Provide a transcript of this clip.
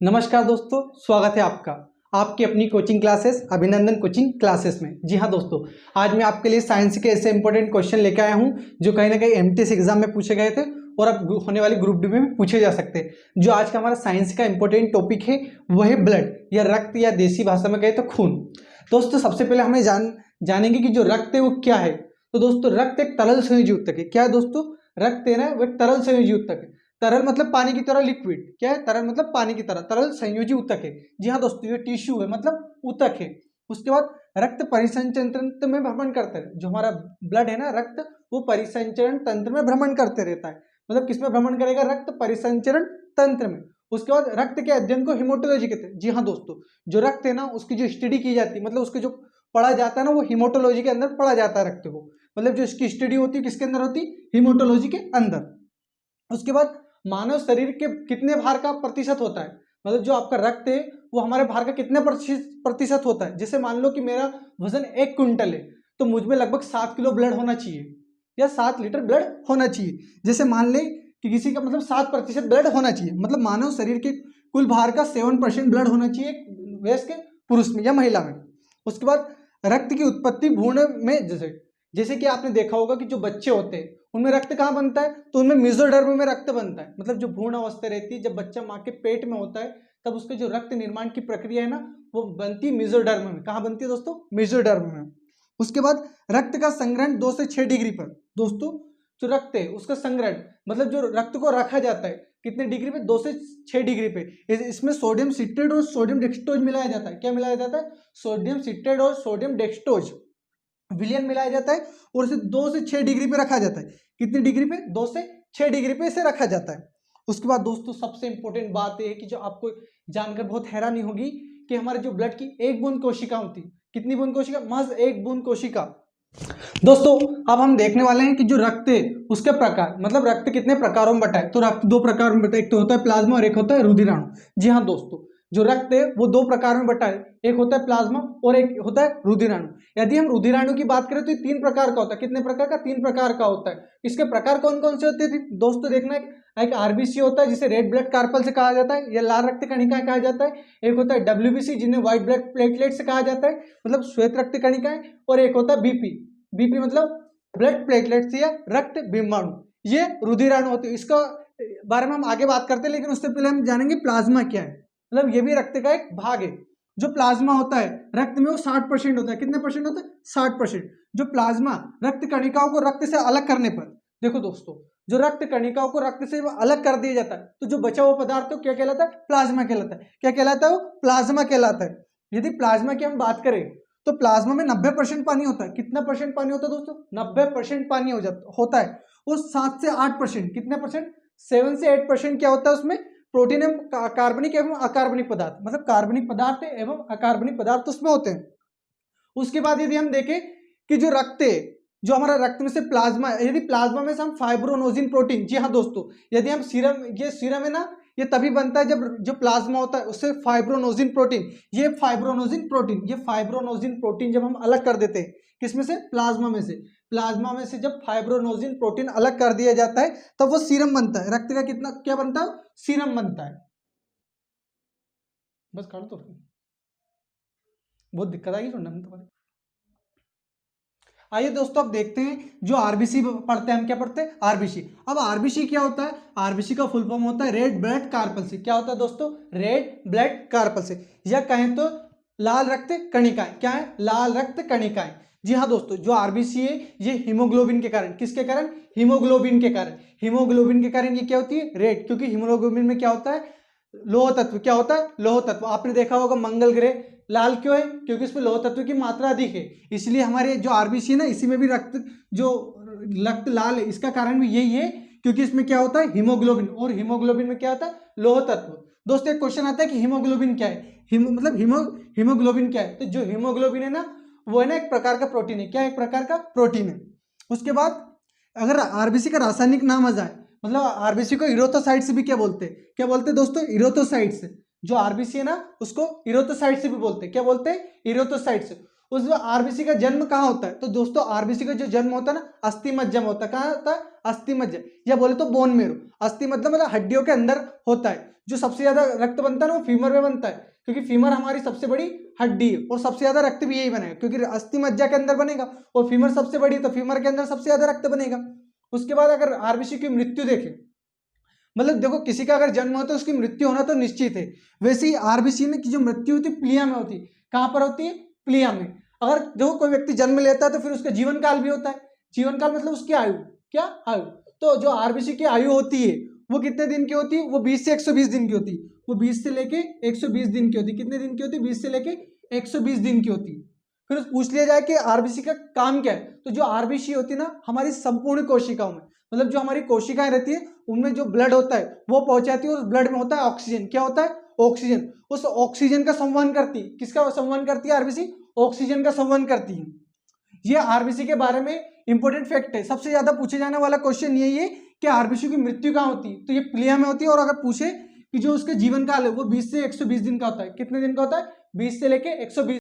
नमस्कार दोस्तों, स्वागत है आपका आपकी अपनी कोचिंग क्लासेस अभिनंदन कोचिंग क्लासेस में। जी हाँ दोस्तों, आज मैं आपके लिए साइंस के ऐसे इंपॉर्टेंट क्वेश्चन लेकर आया हूँ जो कहीं ना कहीं एमटीएस एग्जाम में पूछे गए थे और अब होने वाली ग्रुप डी में भी पूछे जा सकते हैं। जो आज का हमारा साइंस का इंपॉर्टेंट टॉपिक है वह है ब्लड या रक्त, या देसी भाषा में कहे तो खून। दोस्तों सबसे पहले हमें जानेंगे कि जो रक्त है वो क्या है। तो दोस्तों रक्त एक तरल संयोजी ऊतक है। क्या है दोस्तों? रक्त है ना, वो एक तरल संयोजी ऊतक है। तरल मतलब पानी की तरह, लिक्विड। क्या है? तरल मतलब पानी की तरह, तरल संयोजी ऊतक है। जी हाँ दोस्तों, ये टिश्यू है मतलब ऊतक है। उसके बाद रक्त परिसंचरण तंत्र में भ्रमण करता है। जो हमारा ब्लड है ना, रक्त, वो परिसंचरण तंत्र में भ्रमण करते रहता है। मतलब किसमें भ्रमण करेगा? रक्त परिसंचरण तंत्र में। उसके बाद रक्त के अध्ययन को हिमोटोलॉजी कहते हैं। जी हाँ दोस्तों, जो रक्त है ना उसकी जो स्टडी की जाती है, मतलब उसके जो पढ़ा जाता है ना, वो हिमोटोलॉजी के अंदर पढ़ा जाता है रक्त को। मतलब जो इसकी स्टडी होती है किसके अंदर होती है? हिमोटोलॉजी के अंदर। उसके बाद मानव शरीर के कितने भार का प्रतिशत होता है? मतलब जो आपका रक्त है वो हमारे भार का कितने प्रतिशत होता है? जैसे मान लो कि मेरा वजन 1 क्विंटल है तो मुझ में लगभग 7 किलो ब्लड होना चाहिए या 7 लीटर ब्लड होना चाहिए। जैसे मान ले कि किसी का मतलब 7% ब्लड होना चाहिए, मतलब मानव शरीर के कुल भार का 7% ब्लड होना चाहिए वयस्क के पुरुष में या महिला में। उसके बाद रक्त की उत्पत्ति भ्रूण में, जैसे कि आपने देखा होगा कि जो बच्चे होते हैं उनमें रक्त कहाँ बनता है? तो उनमें मेसोडर्म में रक्त बनता है। मतलब जो भ्रूण अवस्था रहती है, जब बच्चा माँ के पेट में होता है तब उसके जो रक्त निर्माण की प्रक्रिया है ना, वो बनती है मेसोडर्म में। कहाँ बनती है दोस्तों? मेसोडर्म में। उसके बाद रक्त का संग्रहण 2 से 6 डिग्री पर। दोस्तों जो रक्त है उसका संग्रहण, मतलब जो रक्त को रखा जाता है कितने डिग्री पे? 2 से 6 डिग्री पे। इसमें सोडियम सिट्रेट और सोडियम डेक्सट्रोज मिलाया जाता है। क्या मिलाया जाता है? सोडियम सिट्रेट और सोडियम डेक्सट्रोज विलियन मिलाया जाता है और इसे 2 से 6 डिग्री पे रखा जाता है। कितनी डिग्री पे? 2 से 6 डिग्री पे इसे रखा जाता है। उसके बाद दोस्तों सबसे इंपॉर्टेंट बात यह है कि जो आपको जानकर बहुत हैरानी होगी कि हमारे जो ब्लड की एक बूंद कोशिका होती है। कितनी बूंद कोशिका? महज एक बूंद कोशिका। दोस्तों अब हम देखने वाले हैं कि जो रक्त है उसके प्रकार, मतलब रक्त कितने प्रकारों में बटा है। तो रक्त 2 प्रकार में बटा है, एक तो होता है प्लाज्मा और एक होता है रुधिराणु। जी हाँ दोस्तों, जो रक्त है वो 2 प्रकार में बटा है, एक होता है प्लाज्मा और एक होता है रुधिराणु। यदि हम रुधिराणु की बात करें तो 3 प्रकार का होता है। कितने प्रकार का? 3 प्रकार का होता है। इसके प्रकार कौन कौन से होते थे दोस्तों? देखना है, एक आरबीसी होता है जिसे रेड ब्लड कार्पल से कहा जाता है या लाल रक्त कणिकाएं कहा जाता है। एक होता है डब्ल्यूबीसी जिन्हें व्हाइट ब्लड प्लेटलेट से कहा जाता है, मतलब श्वेत रक्त कणिकाएं। और एक होता है बीपी। बीपी मतलब ब्लड प्लेटलेट्स या रक्त बिंबाणु। ये रुधिराणु होते हैं। इसका बारे में हम आगे बात करते हैं, लेकिन उससे पहले हम जानेंगे प्लाज्मा क्या है। मतलब ये भी रक्त का एक भाग है। जो प्लाज्मा होता है रक्त में वो 60% होता है। कितने परसेंट होता है? 60%। जो प्लाज्मा रक्त कणिकाओं को रक्त से अलग करने पर, देखो दोस्तों, जो रक्त कणिकाओं को रक्त से अलग कर दिया जाता है तो जो बचा हुआ पदार्थ क्या कहलाता है? प्लाज्मा कहलाता है। क्या कहलाता है? वो प्लाज्मा कहलाता है। यदि प्लाज्मा की हम बात करें तो प्लाज्मा में 90% पानी होता है। कितना परसेंट पानी होता है दोस्तों? 90% पानी होता है। और 7 से 8%, कितने परसेंट? 7 से 8% क्या होता है उसमें? प्रोटीन एवं कार्बनिक एवं अकार्बनिक पदार्थ, मतलब कार्बनिक पदार्थ एवं अकार्बनिक पदार्थ उसमें होते हैं। उसके बाद यदि हम देखें कि जो रक्त है, जो हमारा रक्त में से प्लाज्मा, यदि प्लाज्मा में से हम फाइब्रोनोजिन प्रोटीन, जी हाँ दोस्तों, यदि हम सीरम, ये सीरम है ना, ये तभी बनता है जब जो प्लाज्मा होता है उससे फाइब्रोनोजिन प्रोटीन, ये फाइब्रोनोजिन प्रोटीन जब हम अलग कर देते हैं किसमें से? प्लाज्मा में से। प्लाज्मा में से जब फाइब्रोनोजिन प्रोटीन अलग कर दिया जाता है तब वो सीरम बनता है। रक्त का कितना क्या बनता है? सीरम बनता है। बस कर तो, बहुत दिक्कत आएगी सुनने में तुम्हारे। आइए दोस्तों अब देखते हैं जो आरबीसी पढ़ते हैं। हम क्या पढ़ते हैं? आरबीसी। अब आरबीसी क्या होता है? आरबीसी का फुल फॉर्म होता है रेड ब्लड कार्पल्स। क्या होता है दोस्तों? रेड ब्लड कार्पल्स, या कहें तो लाल रक्त कणिकाएं। क्या है? लाल रक्त कणिकाएं। जी हाँ दोस्तों, जो आरबीसी है ये हीमोग्लोबिन के कारण, किसके कारण? हीमोग्लोबिन के कारण। हीमोग्लोबिन के कारण ये क्या होती है? रेड, क्योंकि हीमोग्लोबिन में क्या होता है? लोह तत्व। क्या होता है? लोह तत्व। आपने देखा होगा मंगल ग्रह लाल क्यों है? क्योंकि इसमें लोह तत्व की मात्रा अधिक है, इसलिए हमारे जो आरबीसी है ना, इसी में भी रक्त लाल है। इसका कारण भी यही है क्योंकि इसमें क्या होता है? हीमोग्लोबिन। और हीमोग्लोबिन में क्या होता है? लोह तत्व। दोस्तों एक क्वेश्चन आता है कि हीमोग्लोबिन क्या है? हीमोग्लोबिन क्या है? तो जो हीमोग्लोबिन है ना, वो है ना एक प्रकार का प्रोटीन है। क्या एक प्रकार का प्रोटीन है? उसके बाद अगर आरबीसी का रासायनिक नाम आ जाए, मतलब आरबीसी को इरोथोसाइट्स भी क्या बोलते हैं? क्या बोलते हैं दोस्तों? इरोथोसाइट्स। जो आरबीसी है ना उसको इरोथोसाइट्स भी बोलते हैं। क्या बोलते हैं? इरोथोसाइट्स। उस आरबीसी का जन्म कहाँ होता है? तो दोस्तों आरबीसी का जो जन्म होता है ना, अस्थि मज्जा में होता है। कहाँ होता है? अस्थि मज्जा, या बोले तो बोन मेरो। अस्थि मतलब हड्डियों के अंदर होता है। जो सबसे ज्यादा रक्त बनता है ना वो फीमर में बनता है, क्योंकि फीमर हमारी सबसे बड़ी हड्डी है और सबसे ज्यादा रक्त भी यही बनेगा, क्योंकि अस्थि मज्जा के अंदर बनेगा और फीमर सबसे बड़ी है तो फीमर के अंदर सबसे ज्यादा रक्त बनेगा। उसके बाद अगर आरबीसी की मृत्यु देखें, मतलब देखो किसी का अगर जन्म होता है उसकी मृत्यु होना तो निश्चित है, वैसे ही आरबीसी में की जो मृत्यु होती है प्लिया में होती है। कहां पर होती है? प्लिया में। अगर देखो कोई व्यक्ति जन्म लेता है तो फिर उसका जीवन काल भी होता है। जीवन काल मतलब उसकी आयु, क्या आयु। तो जो आरबीसी की आयु होती है वो कितने दिन की होती है? वो 20 से 120 दिन की होती है। वो 20 से लेके 120 दिन की होती है। कितने दिन की होती है? 20 से लेके 120 दिन की होती है। फिर पूछ लिया जाए कि आरबीसी का काम क्या है, तो जो आरबीसी होती है ना हमारी संपूर्ण कोशिकाओं में, मतलब जो हमारी कोशिकाएं रहती है उनमें जो ब्लड होता है वो पहुंचाती है, और ब्लड में होता है ऑक्सीजन। क्या होता है? ऑक्सीजन। उस ऑक्सीजन का संवहन करती है। किसका संवहन करती है आरबीसी? ऑक्सीजन का संवहन करती है। ये आरबीसी के बारे में इंपॉर्टेंट फैक्ट है। सबसे ज्यादा पूछे जाने वाला क्वेश्चन यही है कि आरबीसी की मृत्यु कहाँ होती है, तो ये प्लिया में होती है। और अगर पूछे कि जो उसके जीवन काल है वो 20 से 120 दिन का होता है। कितने दिन का होता है? 20 से लेके 120